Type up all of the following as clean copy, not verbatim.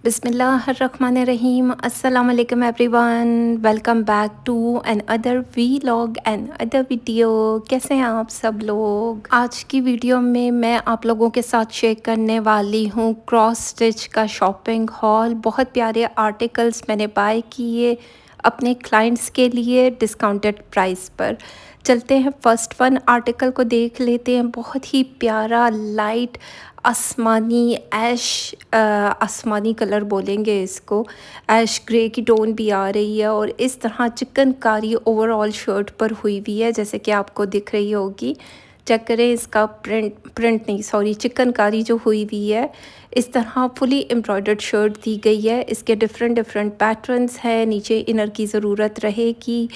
बिस्मिल्लाहिर्रहमानिर्रहीम अस्सलाम वालेकुम everyone. Welcome back to another vlog and other video. कैसे हैं आप सब लोग? आज की वीडियो में मैं आप लोगों के साथ शेयर करने वाली हूँ क्रॉस स्टिच का शॉपिंग हॉल। बहुत प्यारे आर्टिकल्स मैंने बाय किए अपने क्लाइंट्स के लिए डिस्काउंटेड प्राइस पर। चलते हैं फर्स्ट वन आर्टिकल को देख लेते हैं। बहुत ही प्यारा लाइट आसमानी आसमानी कलर बोलेंगे इसको। ऐश ग्रे की टोन भी आ रही है और इस तरह चिकनकारी ओवरऑल शर्ट पर हुई हुई है, जैसे कि आपको दिख रही होगी। चेक करें इसका प्रिंट नहीं सॉरी चिकनकारी जो हुई हुई है, इस तरह फुली एम्ब्रॉयडर्ड शर्ट दी गई है। इसके डिफरेंट डिफरेंट पैटर्न्स हैं। नीचे इनर की ज़रूरत रहेगी।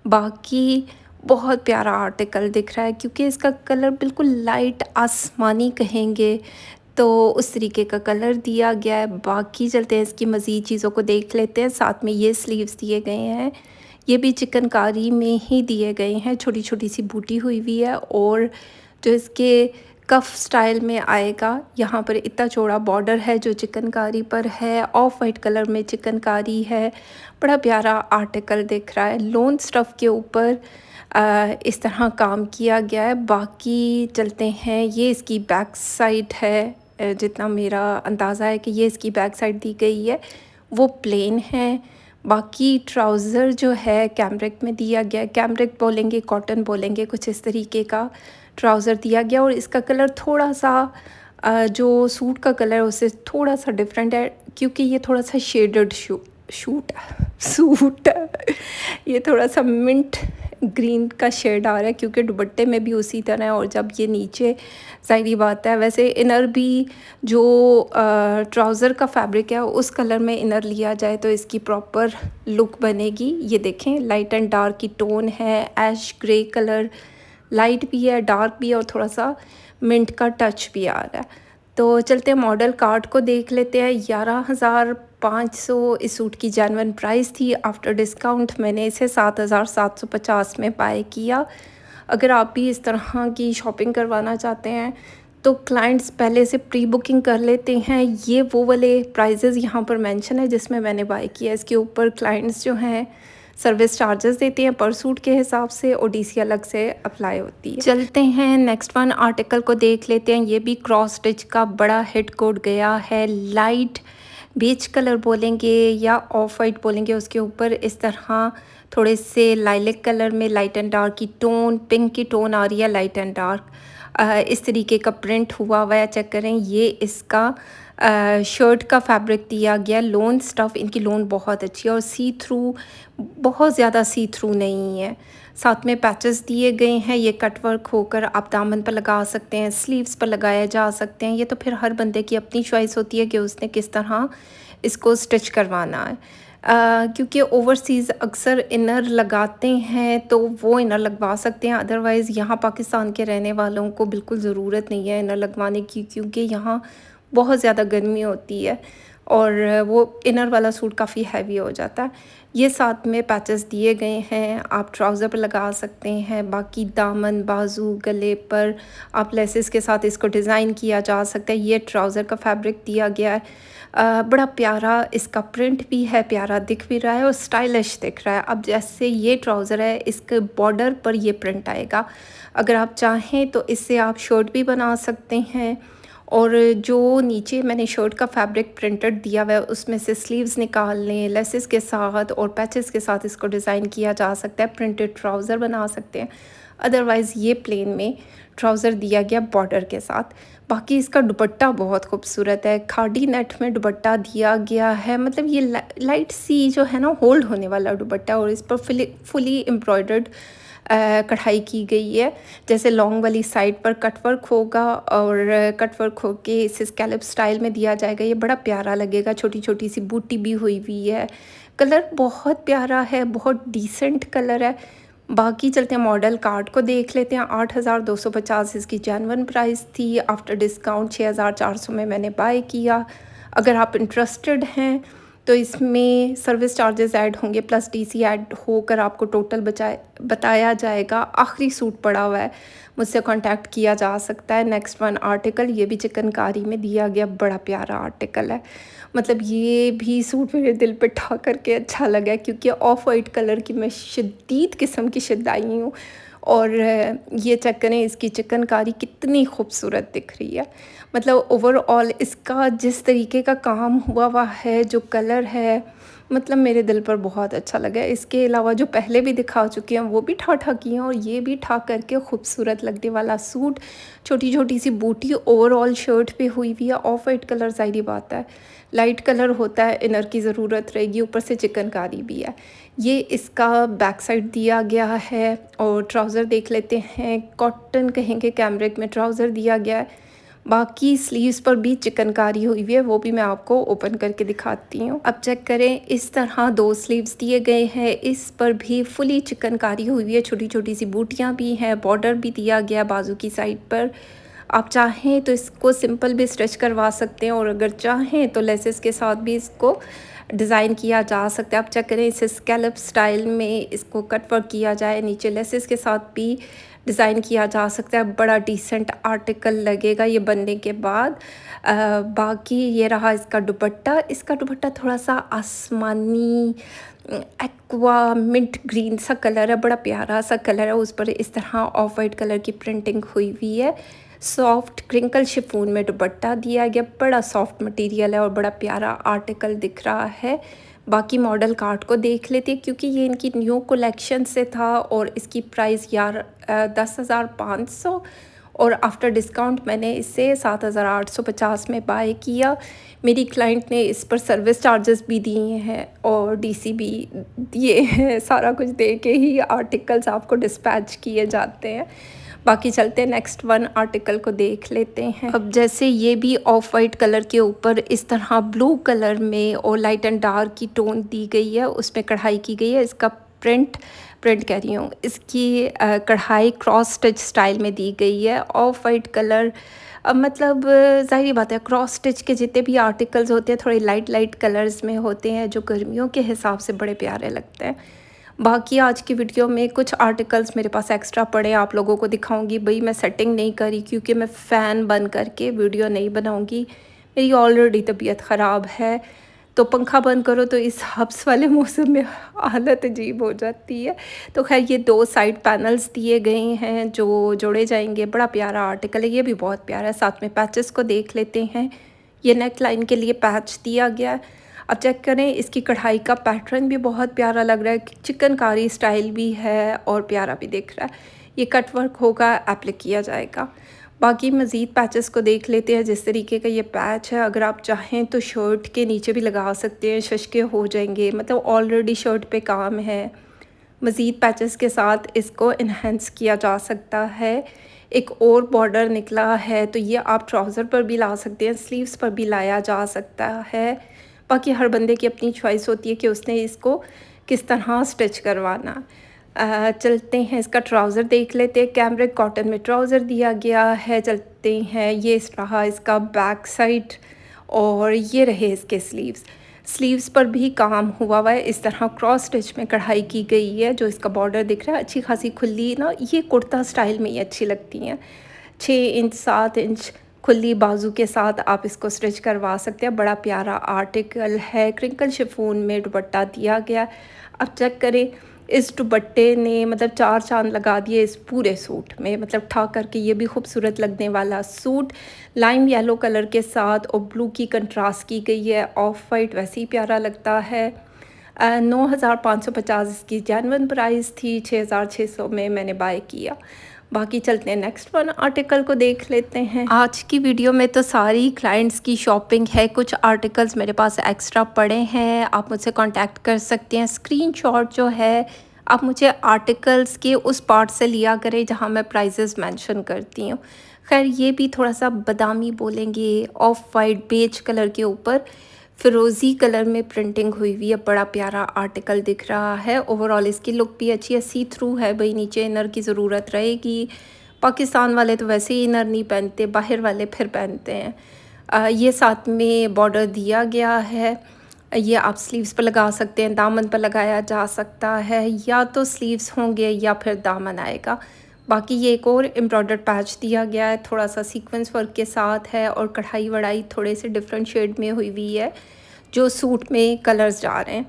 बाकी बहुत प्यारा आर्टिकल दिख रहा है क्योंकि इसका कलर बिल्कुल लाइट आसमानी कहेंगे तो उस तरीके का कलर दिया गया है। बाकी चलते हैं इसकी मज़ीद चीज़ों को देख लेते हैं। साथ में ये स्लीव्स दिए गए हैं, ये भी चिकनकारी में ही दिए गए हैं। छोटी छोटी सी बूटी हुई हुई है और जो इसके कफ स्टाइल में आएगा, यहाँ पर इतना चौड़ा बॉर्डर है जो चिकनकारी पर है। ऑफ वाइट कलर में चिकनकारी है। बड़ा प्यारा आर्टिकल दिख रहा है। लोन स्टफ़ के ऊपर इस तरह काम किया गया है। बाकी चलते हैं, ये इसकी बैक साइड है। जितना मेरा अंदाज़ा है कि ये इसकी बैक साइड दी गई है वो प्लेन है। बाकी ट्राउज़र जो है कैमरिक में दिया गया है। कैमरिक बोलेंगे, कॉटन बोलेंगे, कुछ इस तरीके का ट्राउज़र दिया गया। और इसका कलर थोड़ा सा जो सूट का कलर है उससे थोड़ा सा डिफरेंट है क्योंकि ये थोड़ा सा शेडेड सूट है। ये थोड़ा सा मिंट ग्रीन का शेड आ रहा है क्योंकि दुपट्टे में भी उसी तरह है। और जब ये नीचे ज़ाहिरी बात है, वैसे इनर भी जो ट्राउज़र का फैब्रिक है उस कलर में इनर लिया जाए तो इसकी प्रॉपर लुक बनेगी। ये देखें, लाइट एंड डार्क की टोन है। ऐश ग्रे कलर लाइट भी है, डार्क भी है और थोड़ा सा मिंट का टच भी आ रहा है। तो चलते हैं मॉडल कार्ड को देख लेते हैं। 11,500 इस सूट की जेन्युइन प्राइस थी। आफ्टर डिस्काउंट मैंने इसे 7,750 में बाय किया। अगर आप भी इस तरह की शॉपिंग करवाना चाहते हैं तो क्लाइंट्स पहले से प्री बुकिंग कर लेते हैं। ये वो वाले प्राइजेज़ यहाँ पर मेंशन है जिसमें मैंने बाय किया। इसके ऊपर क्लाइंट्स जो हैं सर्विस चार्जेस देते हैं पर सूट के हिसाब से और डीसी अलग से अप्लाई होती है। चलते हैं नेक्स्ट वन आर्टिकल को देख लेते हैं। ये भी क्रॉस स्टिच का बड़ा हिट कोड गया है। लाइट बीच कलर बोलेंगे या ऑफ वाइट बोलेंगे, उसके ऊपर इस तरह थोड़े से लाइलिक कलर में लाइट एंड डार्क की टोन, पिंक की टोन आ रही है, लाइट एंड डार्क इस तरीके का प्रिंट हुआ हुआ है। चेक करें, ये इसका शर्ट का फैब्रिक दिया गया। लोन स्टफ़, इनकी लोन बहुत अच्छी है और सी थ्रू, बहुत ज़्यादा सी थ्रू नहीं है। साथ में पैचेस दिए गए हैं। ये कट वर्क होकर आप दामन पर लगा सकते हैं, स्लीव्स पर लगाया जा सकते हैं। ये तो फिर हर बंदे की अपनी चॉइस होती है कि उसने किस तरह इसको स्टिच करवाना है। क्योंकि ओवरसीज़ अक्सर इनर लगाते हैं तो वो इनर लगवा सकते हैं। अदरवाइज़ यहाँ पाकिस्तान के रहने वालों को बिल्कुल ज़रूरत नहीं है इनर लगवाने की क्योंकि यहाँ बहुत ज़्यादा गर्मी होती है और वो इनर वाला सूट काफ़ी हैवी हो जाता है। ये साथ में पैचेस दिए गए हैं, आप ट्राउज़र पर लगा सकते हैं। बाकी दामन, बाजू, गले पर आप लेसेस के साथ इसको डिज़ाइन किया जा सकता है। ये ट्राउज़र का फैब्रिक दिया गया है। बड़ा प्यारा इसका प्रिंट भी है, प्यारा दिख भी रहा है और स्टाइलिश दिख रहा है। अब जैसे ये ट्राउज़र है, इसके बॉर्डर पर ये प्रिंट आएगा। अगर आप चाहें तो इससे आप शर्ट भी बना सकते हैं। और जो नीचे मैंने शर्ट का फैब्रिक प्रिंटेड दिया हुआ है उसमें से स्लीव्स निकाल लें, लेसेस के साथ और पैचेस के साथ इसको डिज़ाइन किया जा सकता है। प्रिंटेड ट्राउज़र बना सकते हैं। अदरवाइज़ ये प्लेन में ट्राउज़र दिया गया बॉर्डर के साथ। बाकी इसका दुपट्टा बहुत खूबसूरत है। खादी नेट में दुपट्टा दिया गया है। मतलब ये लाइट सी जो है ना, होल्ड होने वाला दुपट्टा और इस पर फुली एम्ब्रॉयडर्ड कढ़ाई की गई है। जैसे लॉन्ग वाली साइड पर कटवर्क होगा और कटवर्क होके इसे स्कैलप स्टाइल में दिया जाएगा। ये बड़ा प्यारा लगेगा। छोटी छोटी सी बूटी भी हुई हुई है। कलर बहुत प्यारा है, बहुत डिसेंट कलर है। बाकी चलते हैं मॉडल कार्ड को देख लेते हैं। 8,250 इसकी जेन्युइन प्राइस थी। आफ्टर डिस्काउंट 6,400 में मैंने बाय किया। अगर आप इंटरेस्टेड हैं तो इसमें सर्विस चार्जेस ऐड होंगे प्लस डीसी ऐड होकर आपको टोटल बताया जाएगा। आखिरी सूट पड़ा हुआ है, मुझसे कांटेक्ट किया जा सकता है। नेक्स्ट वन आर्टिकल, ये भी चिकनकारी में दिया गया, बड़ा प्यारा आर्टिकल है। मतलब ये भी सूट मेरे दिल पे ठा करके अच्छा लगा, क्योंकि ऑफ वाइट कलर की मैं शदीद किस्म की शदाई हूँ। और ये चेक करें, इसकी चिकनकारी कितनी खूबसूरत दिख रही है। मतलब ओवरऑल इसका जिस तरीके का काम हुआ हुआ है, जो कलर है, मतलब मेरे दिल पर बहुत अच्छा लगा। इसके अलावा जो पहले भी दिखा चुकी हैं वो भी ठा की हैं, और ये भी ठा करके खूबसूरत लगने वाला सूट। छोटी छोटी सी बूटी ओवरऑल शर्ट पे हुई हुई है। ऑफ वाइट कलर ज़ाहिर बात है, लाइट कलर होता है, इनर की ज़रूरत रहेगी, ऊपर से चिकनकारी भी है। ये इसका बैक साइड दिया गया है। और ट्राउज़र देख लेते हैं, कॉटन कहेंगे कैमरिक में ट्राउज़र दिया गया है। बाकी स्लीव्स पर भी चिकनकारी हुई हुई है, वो भी मैं आपको ओपन करके दिखाती हूँ। अब चेक करें, इस तरह 2 स्लीव्स दिए गए हैं, इस पर भी फुली चिकनकारी हुई हुई है। छोटी छोटी सी बूटियाँ भी हैं, बॉर्डर भी दिया गया बाजू की साइड पर। आप चाहें तो इसको सिंपल भी स्टिच करवा सकते हैं, और अगर चाहें तो लेसेस के साथ भी इसको डिज़ाइन किया जा सकता है। आप चेक करें, इसे स्कैलप स्टाइल में इसको कट वर्क किया जाए, नीचे लेसेस के साथ भी डिज़ाइन किया जा सकता है। बड़ा डिसेंट आर्टिकल लगेगा ये बनने के बाद। बाकी ये रहा इसका दुपट्टा। इसका दुपट्टा थोड़ा सा आसमानी एक्वा मिंट ग्रीन सा कलर है, बड़ा प्यारा सा कलर है। उस पर इस तरह ऑफ वाइट कलर की प्रिंटिंग हुई हुई है। सॉफ्ट क्रिंकल शिफॉन में दुपट्टा दिया गया, बड़ा सॉफ्ट मटेरियल है और बड़ा प्यारा आर्टिकल दिख रहा है। बाकी मॉडल कार्ड को देख लेते हैं, क्योंकि ये इनकी न्यू कलेक्शन से था, और इसकी प्राइस यार 10,500, और आफ्टर डिस्काउंट मैंने इसे 7,850 में बाय किया। मेरी क्लाइंट ने इस पर सर्विस चार्जेस भी दिए हैं और डीसी भी दिए हैं। सारा कुछ दे के ही आर्टिकल्स आपको डिस्पैच किए जाते हैं। बाकी चलते हैं नेक्स्ट वन आर्टिकल को देख लेते हैं। अब जैसे ये भी ऑफ वाइट कलर के ऊपर इस तरह ब्लू कलर में और लाइट एंड डार्क की टोन दी गई है, उसमें कढ़ाई की गई है। इसका प्रिंट कह रही हूँ, इसकी कढ़ाई क्रॉस स्टिच स्टाइल में दी गई है। ऑफ वाइट कलर, मतलब ज़ाहिर बात है, क्रॉस स्टिच के जितने भी आर्टिकल्स होते हैं थोड़े लाइट कलर्स में होते हैं, जो गर्मियों के हिसाब से बड़े प्यारे लगते हैं। बाकी आज की वीडियो में कुछ आर्टिकल्स मेरे पास एक्स्ट्रा पड़े, आप लोगों को दिखाऊंगी। भाई मैं सेटिंग नहीं करी, क्योंकि मैं फ़ैन बंद करके वीडियो नहीं बनाऊंगी, मेरी ऑलरेडी तबीयत ख़राब है। तो पंखा बंद करो तो इस हब्स वाले मौसम में हालत अजीब हो जाती है। तो खैर, ये 2 साइड पैनल्स दिए गए हैं जो जोड़े जाएंगे। बड़ा प्यारा आर्टिकल है, ये भी बहुत प्यारा है। साथ में पैचेस को देख लेते हैं। ये नेक लाइन के लिए पैच दिया गया है। अब चेक करें, इसकी कढ़ाई का पैटर्न भी बहुत प्यारा लग रहा है, चिकनकारी स्टाइल भी है और प्यारा भी दिख रहा है। ये कट वर्क होगा, एप्लिक किया जाएगा। बाकी मज़ीद पैचेस को देख लेते हैं। जिस तरीके का ये पैच है, अगर आप चाहें तो शर्ट के नीचे भी लगा सकते हैं, शशके हो जाएंगे। मतलब ऑलरेडी शर्ट पे काम है, मज़ीद पैचेस के साथ इसको इन्हेंस किया जा सकता है। एक और बॉर्डर निकला है, तो ये आप ट्राउज़र पर भी ला सकते हैं, स्लीव्स पर भी लाया जा सकता है। बाकी हर बंदे की अपनी चॉइस होती है कि उसने इसको किस तरह स्टिच करवाना। चलते हैं, इसका ट्राउज़र देख लेते हैं। कैमरिक कॉटन में ट्राउज़र दिया गया है। चलते हैं, ये इस रहा इसका बैक साइड, और ये रहे इसके स्लीव्स पर भी काम हुआ हुआ है। इस तरह क्रॉस स्टिच में कढ़ाई की गई है। जो इसका बॉर्डर दिख रहा है, अच्छी खासी खुली ना, ये कुर्ता स्टाइल में ही अच्छी लगती हैं। 6 इंच 7 इंच खुली बाजू के साथ आप इसको स्टिच करवा सकते हैं। बड़ा प्यारा आर्टिकल है, क्रिंकल शिफॉन में दुपट्टा दिया गया। अब चेक करें, इस दुपट्टे ने मतलब 4 चांद लगा दिए इस पूरे सूट में। मतलब ठा करके ये भी खूबसूरत लगने वाला सूट, लाइम येलो कलर के साथ और ब्लू की कंट्रास्ट की गई है। ऑफ वाइट वैसे ही प्यारा लगता है। 9,550 इसकी जेन्युइन प्राइस थी, 6,600 में मैंने बाय किया। बाकी चलते हैं नेक्स्ट वन आर्टिकल को देख लेते हैं। आज की वीडियो में तो सारी क्लाइंट्स की शॉपिंग है, कुछ आर्टिकल्स मेरे पास एक्स्ट्रा पड़े हैं, आप मुझसे कांटेक्ट कर सकते हैं। स्क्रीनशॉट जो है आप मुझे आर्टिकल्स के उस पार्ट से लिया करें जहां मैं प्राइसेस मेंशन करती हूँ। खैर, ये भी थोड़ा सा बादामी बोलेंगे, ऑफ वाइट बेज कलर के ऊपर फिरोज़ी कलर में प्रिंटिंग हुई हुई है। बड़ा प्यारा आर्टिकल दिख रहा है। ओवरऑल इसकी लुक भी अच्छी है, सी थ्रू है। भाई नीचे इनर की ज़रूरत रहेगी। पाकिस्तान वाले तो वैसे ही इनर नहीं पहनते, बाहर वाले फिर पहनते हैं। ये साथ में बॉर्डर दिया गया है। ये आप स्लीव्स पर लगा सकते हैं, दामन पर लगाया जा सकता है, या तो स्लीव्स होंगे या फिर दामन आएगा। बाकी ये एक और एम्ब्रॉयडर्ड पैच दिया गया है, थोड़ा-सा सीक्वेंस वर्क के साथ है और कढ़ाई-वढ़ाई थोड़े से डिफरेंट शेड में हुई हुई है, जो सूट में कलर्स जा रहे हैं।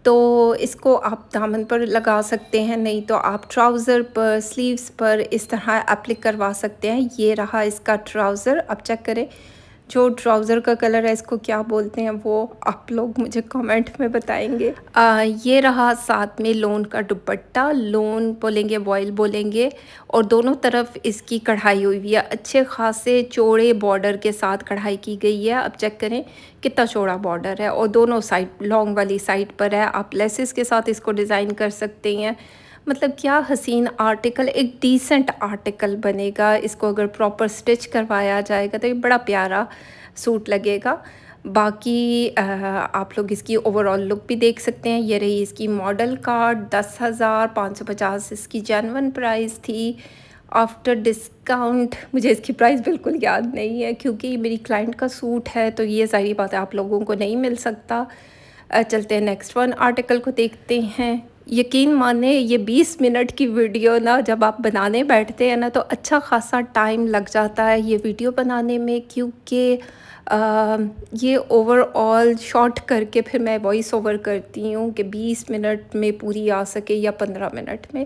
तो इसको आप दामन पर लगा सकते हैं, नहीं तो आप ट्राउज़र पर, स्लीव्स पर इस तरह एप्लिक करवा सकते हैं। ये रहा इसका ट्राउज़र, अब चेक करें। जो ट्राउज़र का कलर है इसको क्या बोलते हैं वो आप लोग मुझे कमेंट में बताएंगे। ये रहा साथ में लोन का दुपट्टा, लोन बोलेंगे, वॉयल बोलेंगे, और दोनों तरफ इसकी कढ़ाई हुई हुई है, अच्छे खासे चौड़े बॉर्डर के साथ कढ़ाई की गई है। अब चेक करें कितना चौड़ा बॉर्डर है और दोनों साइड लॉन्ग वाली साइड पर है। आप लेसेस के साथ इसको डिज़ाइन कर सकते हैं। मतलब क्या हसीन आर्टिकल, एक डिसेंट आर्टिकल बनेगा। इसको अगर प्रॉपर स्टिच करवाया जाएगा तो ये बड़ा प्यारा सूट लगेगा। बाकी आप लोग इसकी ओवरऑल लुक भी देख सकते हैं। ये रही इसकी मॉडल कार्ड, 10,550 इसकी जेन्युइन प्राइस थी। आफ्टर डिस्काउंट मुझे इसकी प्राइस बिल्कुल याद नहीं है, क्योंकि मेरी क्लाइंट का सूट है तो ये सारी बातें आप लोगों को नहीं मिल सकता। चलते हैं नेक्स्ट वन आर्टिकल को देखते हैं। यकीन माने ये 20 मिनट की वीडियो ना जब आप बनाने बैठते हैं ना तो अच्छा खासा टाइम लग जाता है ये वीडियो बनाने में, क्योंकि ये ओवरऑल शॉर्ट करके फिर मैं वॉइस ओवर करती हूँ कि 20 मिनट में पूरी आ सके या 15 मिनट में।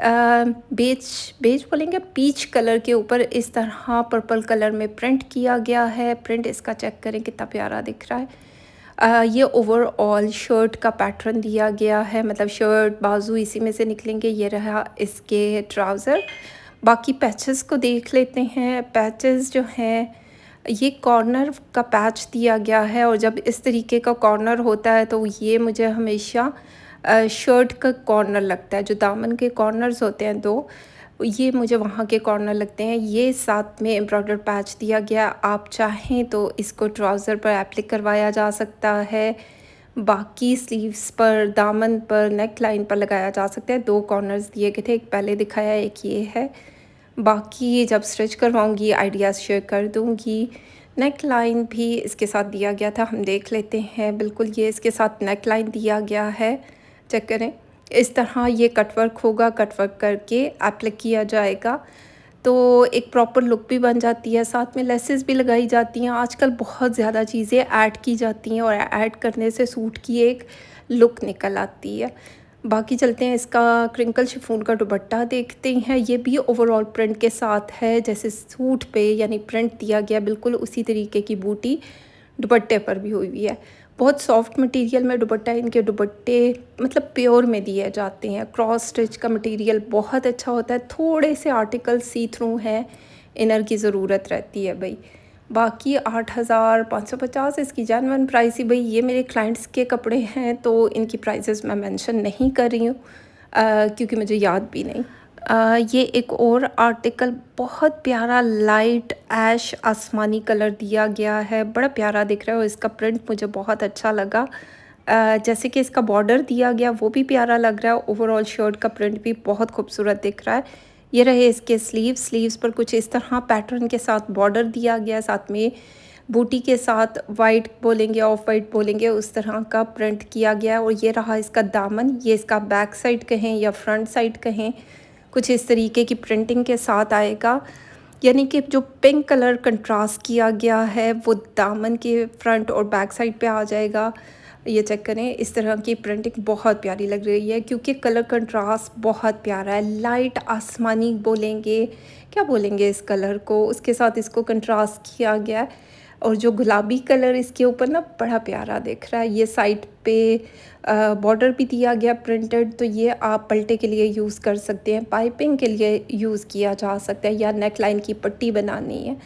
बेज बेज बोलेंगे, पीच कलर के ऊपर इस तरह पर्पल कलर में प्रिंट किया गया है। प्रिंट इसका चेक करें कितना प्यारा दिख रहा है। ये ओवरऑल शर्ट का पैटर्न दिया गया है, मतलब शर्ट बाजू इसी में से निकलेंगे। ये रहा इसके ट्राउज़र। बाकी पैचेस को देख लेते हैं। पैचेस जो हैं ये कॉर्नर का पैच दिया गया है, और जब इस तरीके का कॉर्नर होता है तो ये मुझे हमेशा शर्ट का कॉर्नर लगता है। जो दामन के कॉर्नर्स होते हैं दो, ये मुझे वहाँ के कॉर्नर लगते हैं। ये साथ में एम्ब्रॉयडर्ड पैच दिया गया, आप चाहें तो इसको ट्राउज़र पर एप्लिक करवाया जा सकता है। बाकी स्लीव्स पर, दामन पर, नेक लाइन पर लगाया जा सकता है। दो कॉर्नर्स दिए गए थे, एक पहले दिखाया, एक ये है। बाकी जब स्टिच करवाऊँगी आइडियाज़ शेयर कर दूँगी। नेक लाइन भी इसके साथ दिया गया था, हम देख लेते हैं। बिल्कुल ये इसके साथ नेक लाइन दिया गया है, चेक करें। इस तरह ये कटवर्क होगा, कटवर्क करके एप्लिक किया जाएगा तो एक प्रॉपर लुक भी बन जाती है। साथ में लेसेस भी लगाई जाती हैं। आजकल बहुत ज़्यादा चीज़ें ऐड की जाती हैं और ऐड करने से सूट की एक लुक निकल आती है। बाकी चलते हैं इसका क्रिंकल शिफॉन का दुपट्टा देखते हैं। ये भी ओवरऑल प्रिंट के साथ है, जैसे सूट पे यानी प्रिंट दिया गया बिल्कुल उसी तरीके की बूटी दुपट्टे पर भी हुई हुई है। बहुत सॉफ्ट मटेरियल में दुपट्टा, इनके दुपट्टे मतलब प्योर में दिए जाते हैं। क्रॉस स्टिच का मटेरियल बहुत अच्छा होता है। थोड़े से आर्टिकल सी थ्रू हैं, इनर की ज़रूरत रहती है भाई। बाकी 8,550 इसकी जेन्युइन प्राइस ही। भाई ये मेरे क्लाइंट्स के कपड़े हैं तो इनकी प्राइसेस मैं मेंशन नहीं कर रही हूँ, क्योंकि मुझे याद भी नहीं। ये एक और आर्टिकल बहुत प्यारा लाइट ऐश आसमानी कलर दिया गया है, बड़ा प्यारा दिख रहा है और इसका प्रिंट मुझे बहुत अच्छा लगा। जैसे कि इसका बॉर्डर दिया गया वो भी प्यारा लग रहा है। ओवरऑल शर्ट का प्रिंट भी बहुत खूबसूरत दिख रहा है। ये रहे इसके स्लीव्स पर कुछ इस तरह पैटर्न के साथ बॉर्डर दिया गया है, साथ में बूटी के साथ वाइट बोलेंगे, ऑफ वाइट बोलेंगे, उस तरह का प्रिंट किया गया है। और ये रहा इसका दामन, ये इसका बैक साइड कहें या फ्रंट साइड कहें, कुछ इस तरीके की प्रिंटिंग के साथ आएगा। यानी कि जो पिंक कलर कंट्रास्ट किया गया है वो दामन के फ्रंट और बैक साइड पे आ जाएगा। ये चेक करें, इस तरह की प्रिंटिंग बहुत प्यारी लग रही है, क्योंकि कलर कंट्रास्ट बहुत प्यारा है। लाइट आसमानी बोलेंगे, क्या बोलेंगे इस कलर को, उसके साथ इसको कंट्रास्ट किया गया है। और जो गुलाबी कलर इसके ऊपर ना बड़ा प्यारा दिख रहा है। ये साइड पे बॉर्डर भी दिया गया प्रिंटेड, तो ये आप पल्टे के लिए यूज़ कर सकते हैं, पाइपिंग के लिए यूज़ किया जा सकता है, या नेक लाइन की पट्टी बनानी है।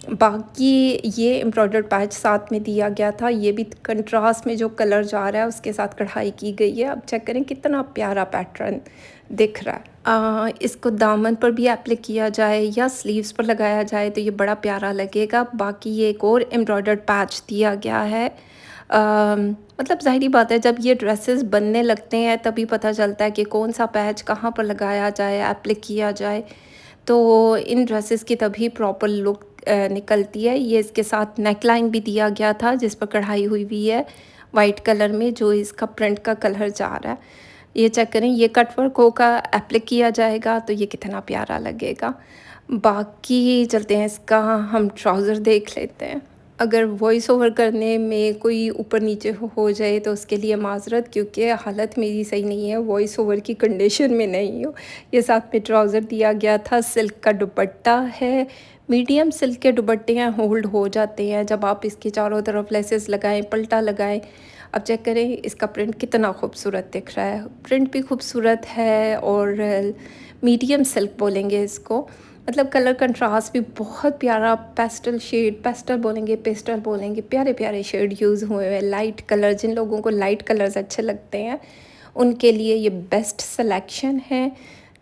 बाकी ये एम्ब्रॉयडर्ड पैच साथ में दिया गया था, ये भी कंट्रास्ट में जो कलर जा रहा है उसके साथ कढ़ाई की गई है। अब चेक करें कितना प्यारा पैटर्न दिख रहा है। इसको दामन पर भी एप्लिक किया जाए या स्लीव्स पर लगाया जाए तो ये बड़ा प्यारा लगेगा। बाकी ये एक और एम्ब्रॉयडर्ड पैच दिया गया है। मतलब ज़ाहिरी बात है, जब ये ड्रेसेस बनने लगते हैं तभी पता चलता है कि कौन सा पैच कहाँ पर लगाया जाए, एप्लिक किया जाए, तो इन ड्रेसेस की तभी प्रॉपर लुक निकलती है। ये इसके साथ नेक लाइन भी दिया गया था जिस पर कढ़ाई हुई हुई है। वाइट कलर में जो इसका प्रिंट का कलर जा रहा है। ये चेक करें, ये कट वर्क होगा, एप्लिक किया जाएगा तो ये कितना प्यारा लगेगा। बाकी चलते हैं, इसका हम ट्राउज़र देख लेते हैं। अगर वॉइस ओवर करने में कोई ऊपर नीचे हो जाए तो उसके लिए माज़रत, क्योंकि हालत मेरी सही नहीं है, वॉइस ओवर की कंडीशन में नहीं हूँ। ये साथ में ट्राउज़र दिया गया था, सिल्क का दुपट्टा है। मीडियम सिल्क के दुपट्टे हैं, होल्ड हो जाते हैं जब आप इसके चारों तरफ लेसेस लगाएं, पल्टा लगाएं। अब चेक करें इसका प्रिंट कितना खूबसूरत दिख रहा है। प्रिंट भी खूबसूरत है और मीडियम सिल्क बोलेंगे इसको, मतलब कलर कंट्रास्ट भी बहुत प्यारा, पेस्टल शेड, पेस्टल बोलेंगे, पेस्टल बोलेंगे, प्यारे प्यारे शेड यूज़ हुए हैं। लाइट कलर, जिन लोगों को लाइट कलर्स अच्छे लगते हैं उनके लिए ये बेस्ट सिलेक्शन है।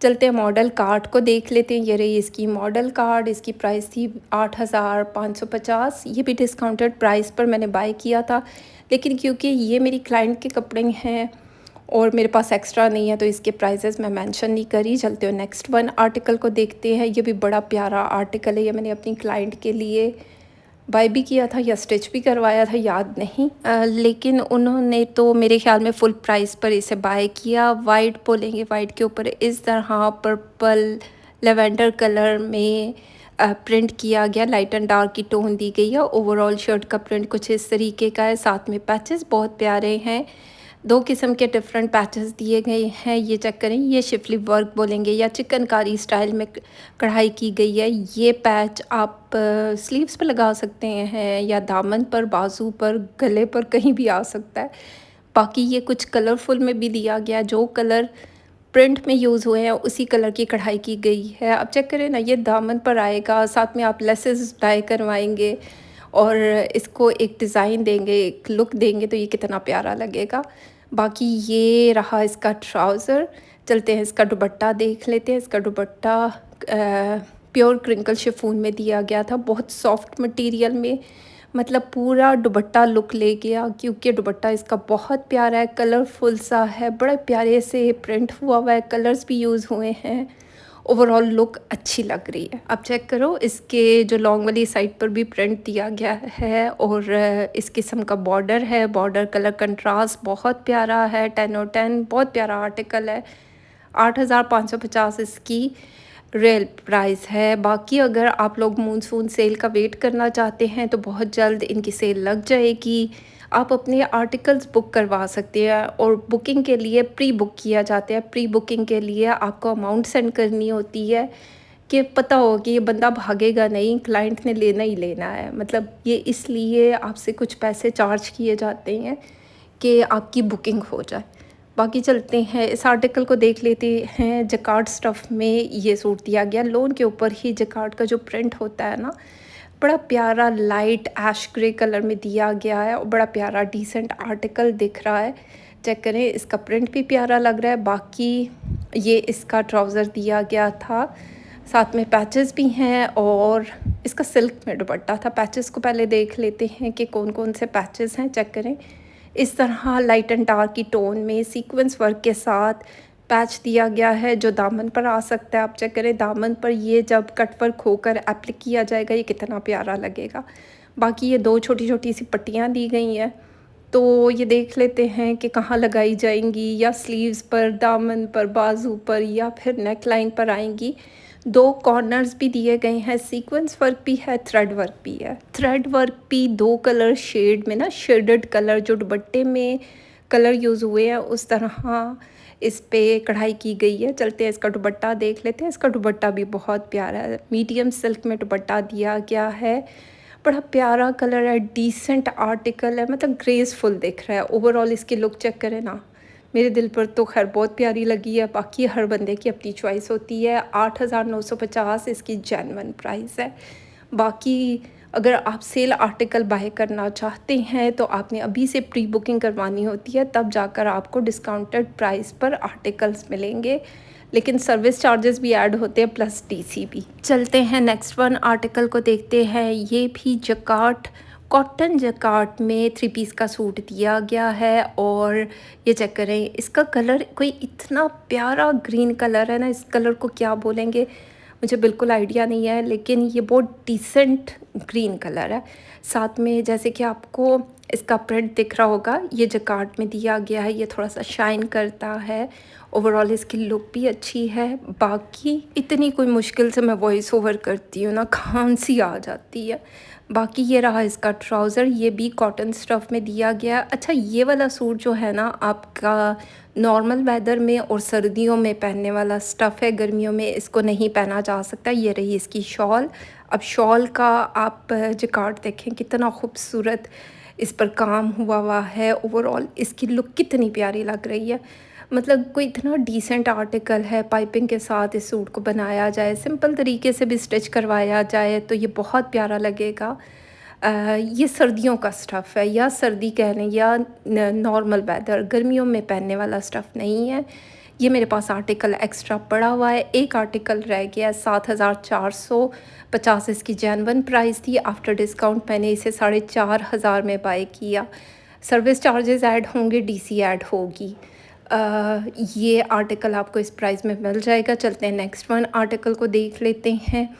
चलते हैं मॉडल कार्ड को देख लेते हैं। ये रही इसकी मॉडल कार्ड। इसकी प्राइस थी 8,550। ये भी डिस्काउंटेड प्राइस पर मैंने बाय किया था, लेकिन क्योंकि ये मेरी क्लाइंट के कपड़े हैं और मेरे पास एक्स्ट्रा नहीं है तो इसके प्राइसेस मैं मेंशन नहीं करी। चलते हो नेक्स्ट वन आर्टिकल को देखते हैं। ये भी बड़ा प्यारा आर्टिकल है। ये मैंने अपनी क्लाइंट के लिए बाय भी किया था या स्टिच भी करवाया था, याद नहीं, लेकिन उन्होंने तो मेरे ख्याल में फुल प्राइस पर इसे बाय किया। वाइट बोलेंगे, वाइट के ऊपर इस तरह पर्पल लेवेंडर कलर में प्रिंट किया गया, लाइट एंड डार्क की टोन दी गई है। ओवरऑल शर्ट का प्रिंट कुछ इस तरीके का है। साथ में पैचेस बहुत प्यारे हैं, 2 किस्म के डिफरेंट पैचेस दिए गए हैं। ये चेक करें, ये शिफली वर्क बोलेंगे या चिकनकारी स्टाइल में कढ़ाई की गई है। ये पैच आप स्लीव्स पर लगा सकते हैं या दामन पर, बाजू पर, गले पर, कहीं भी आ सकता है। बाकी ये कुछ कलरफुल में भी दिया गया, जो कलर प्रिंट में यूज़ हुए हैं उसी कलर की कढ़ाई की गई है। अब चेक करें ना, ये दामन पर आएगा, साथ में आप लेसेस डाई करवाएंगे और इसको एक डिज़ाइन देंगे, एक लुक देंगे तो ये कितना प्यारा लगेगा। बाकी ये रहा इसका ट्राउज़र। चलते हैं इसका दुपट्टा देख लेते हैं। इसका दुपट्टा प्योर क्रिंकल शिफॉन में दिया गया था, बहुत सॉफ्ट मटेरियल में, मतलब पूरा दुपट्टा लुक ले गया, क्योंकि दुपट्टा इसका बहुत प्यारा है, कलरफुल सा है, बड़े प्यारे से प्रिंट हुआ हुआ है, कलर्स भी यूज़ हुए हैं। ओवरऑल लुक अच्छी लग रही है। अब चेक करो, इसके जो लॉन्ग वाली साइड पर भी प्रिंट दिया गया है और इस किस्म का बॉर्डर है। बॉर्डर कलर कंट्रास्ट बहुत प्यारा है, 10 और 10, बहुत प्यारा आर्टिकल है। 8,550 इसकी रियल प्राइस है। बाकी अगर आप लोग मानसून सेल का वेट करना चाहते हैं तो बहुत जल्द इनकी सेल लग जाएगी। आप अपने आर्टिकल्स बुक करवा सकते हैं और बुकिंग के लिए प्री बुक किया जाता है। प्री बुकिंग के लिए आपको अमाउंट सेंड करनी होती है कि पता हो कि ये बंदा भागेगा नहीं, क्लाइंट ने लेना ही लेना है, मतलब ये इसलिए आपसे कुछ पैसे चार्ज किए जाते हैं कि आपकी बुकिंग हो जाए। बाकी चलते हैं, इस आर्टिकल को देख लेते हैं। जकार्ड स्टफ़ में ये सूट दिया गया, लोन के ऊपर ही जकार्ड का जो प्रिंट होता है ना, बड़ा प्यारा लाइट ऐश ग्रे कलर में दिया गया है और बड़ा प्यारा डिसेंट आर्टिकल दिख रहा है। चेक करें, इसका प्रिंट भी प्यारा लग रहा है। बाकी ये इसका ट्राउज़र दिया गया था, साथ में पैचेस भी हैं और इसका सिल्क में दुपट्टा था। पैचेस को पहले देख लेते हैं कि कौन कौन से पैचेस हैं। चेक करें, इस तरह लाइट एंड डार्क की टोन में सीक्वेंस वर्क के साथ पैच दिया गया है जो दामन पर आ सकता है। आप चेक करें, दामन पर ये जब कट वर्क होकर एप्लिक किया जाएगा ये कितना प्यारा लगेगा। बाकी ये 2 छोटी छोटी सी पट्टियाँ दी गई हैं, तो ये देख लेते हैं कि कहाँ लगाई जाएंगी, या स्लीव्स पर, दामन पर, बाजू पर, या फिर नेक लाइन पर आएंगी। 2 कॉर्नर्स भी दिए गए हैं, सीक्वेंस वर्क भी है, थ्रेड वर्क भी है। थ्रेड वर्क भी 2 कलर शेड में ना, शेडेड कलर जो दुपट्टे में कलर यूज़ हुए हैं उस तरह इस पे कढ़ाई की गई है। चलते हैं इसका दुपट्टा देख लेते हैं। इसका दुपट्टा भी बहुत प्यारा है, मीडियम सिल्क में दुपट्टा दिया गया है, बड़ा प्यारा कलर है, डिसेंट आर्टिकल है, मतलब ग्रेसफुल दिख रहा है। ओवरऑल इसकी लुक चेक करें ना, मेरे दिल पर तो खैर बहुत प्यारी लगी है। बाकी हर बंदे की अपनी चॉइस होती है। 8,950 इसकी जेन्युइन प्राइस है। बाकी अगर आप सेल आर्टिकल बाय करना चाहते हैं तो आपने अभी से प्री बुकिंग करवानी होती है, तब जाकर आपको डिस्काउंटेड प्राइस पर आर्टिकल्स मिलेंगे, लेकिन सर्विस चार्जेस भी ऐड होते हैं प्लस डीसी भी। चलते हैं नेक्स्ट वन आर्टिकल को देखते हैं। ये भी जकार्ड, कॉटन जकार्ड में 3 पीस का सूट दिया गया है और ये चेक करें, इसका कलर कोई इतना प्यारा ग्रीन कलर है ना, इस कलर को क्या बोलेंगे मुझे बिल्कुल आइडिया नहीं है, लेकिन ये बहुत डिसेंट ग्रीन कलर है। साथ में जैसे कि आपको इसका प्रिंट दिख रहा होगा, ये जकार्ड में दिया गया है, ये थोड़ा सा शाइन करता है। ओवरऑल इसकी लुक भी अच्छी है। बाकी इतनी कोई मुश्किल से मैं वॉइस ओवर करती हूँ ना, खांसी आ जाती है। बाकी ये रहा इसका ट्राउज़र, ये भी कॉटन स्टफ़ में दिया गया। अच्छा, ये वाला सूट जो है ना आपका नॉर्मल वेदर में और सर्दियों में पहनने वाला स्टफ़ है, गर्मियों में इसको नहीं पहना जा सकता। ये रही इसकी शॉल। अब शॉल का आप जकार्ड देखें कितना खूबसूरत इस पर काम हुआ है। ओवरऑल इसकी लुक कितनी प्यारी लग रही है। मतलब कोई इतना डिसेंट आर्टिकल है, पाइपिंग के साथ इस सूट को बनाया जाए, सिंपल तरीके से भी स्टिच करवाया जाए तो ये बहुत प्यारा लगेगा। ये सर्दियों का स्टफ़ है, या सर्दी कह लें या नॉर्मल वेदर, गर्मियों में पहनने वाला स्टफ़ नहीं है। ये मेरे पास आर्टिकल एक्स्ट्रा पड़ा हुआ है, एक आर्टिकल रह गया है। 7,450 इसकी जेन्युइन प्राइस थी। आफ्टर डिस्काउंट मैंने इसे 4,500 में बाय किया। सर्विस चार्जेस ऐड होंगे, डीसी ऐड होगी। ये आर्टिकल आपको इस प्राइस में मिल जाएगा। चलते हैं नेक्स्ट वन आर्टिकल को देख लेते हैं।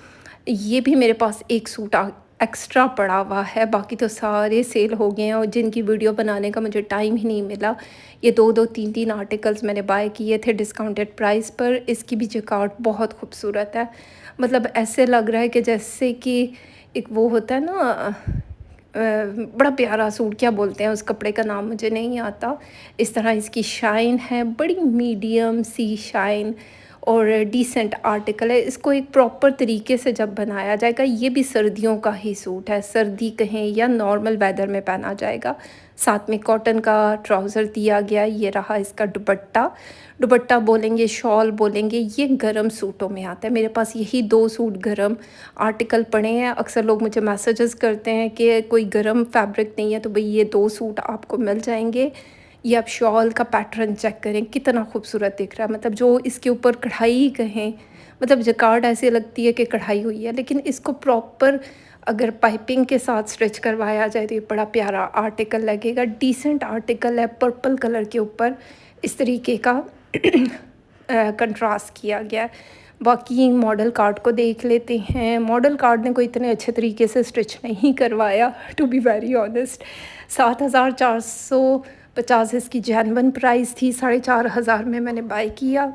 ये भी मेरे पास एक सूट एक्स्ट्रा पड़ा हुआ है, बाकी तो सारे सेल हो गए हैं और जिनकी वीडियो बनाने का मुझे टाइम ही नहीं मिला। ये 2-2 3-3 आर्टिकल्स मैंने बाय किए थे डिस्काउंटेड प्राइस पर। इसकी भी जकार्ड बहुत खूबसूरत है। मतलब ऐसे लग रहा है कि जैसे कि एक वो होता है ना, बड़ा प्यारा सूट, क्या बोलते हैं उस कपड़े का नाम मुझे नहीं आता। इस तरह इसकी शाइन है, बड़ी मीडियम सी शाइन और डिसेंट आर्टिकल है। इसको एक प्रॉपर तरीके से जब बनाया जाएगा, ये भी सर्दियों का ही सूट है, सर्दी कहें या नॉर्मल वेदर में पहना जाएगा। साथ में कॉटन का ट्राउज़र दिया गया। ये रहा इसका दुपट्टा। दुपट्टा बोलेंगे, शॉल बोलेंगे, ये गरम सूटों में आता है। मेरे पास यही 2 सूट गरम आर्टिकल पड़े हैं। अक्सर लोग मुझे मैसेजेस करते हैं कि कोई गरम फैब्रिक नहीं है, तो भाई ये 2 सूट आपको मिल जाएंगे। ये आप शॉल का पैटर्न चेक करें, कितना खूबसूरत दिख रहा है। मतलब जो इसके ऊपर कढ़ाई कहें, मतलब जकार्ड ऐसी लगती है कि कढ़ाई हुई है, लेकिन इसको प्रॉपर अगर पाइपिंग के साथ स्टिच करवाया जाए तो ये बड़ा प्यारा आर्टिकल लगेगा। डिसेंट आर्टिकल है, पर्पल कलर के ऊपर इस तरीके का कंट्रास्ट किया गया है। बाकी मॉडल कार्ड को देख लेते हैं। मॉडल कार्ड ने कोई इतने अच्छे तरीके से स्टिच नहीं करवाया, टू बी वेरी ऑनेस्ट। 7,450 इसकी जेन्युइन प्राइस थी, 4,500 में मैंने बाय किया।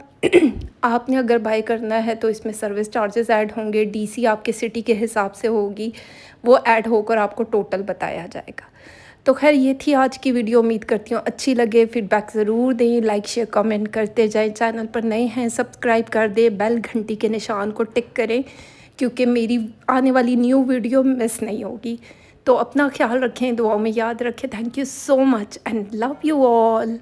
आपने अगर बाय करना है तो इसमें सर्विस चार्जेस ऐड होंगे, डीसी आपके सिटी के हिसाब से होगी, वो ऐड होकर आपको टोटल बताया जाएगा। तो खैर ये थी आज की वीडियो। उम्मीद करती हूँ अच्छी लगे। फीडबैक ज़रूर दें, लाइक शेयर कमेंट करते जाएं। चैनल पर नए हैं सब्सक्राइब कर दें, बेल घंटी के निशान को टिक करें, क्योंकि मेरी आने वाली न्यू वीडियो मिस नहीं होगी। तो अपना ख्याल रखें, दुआओं में याद रखें। Thank you so much and love you all.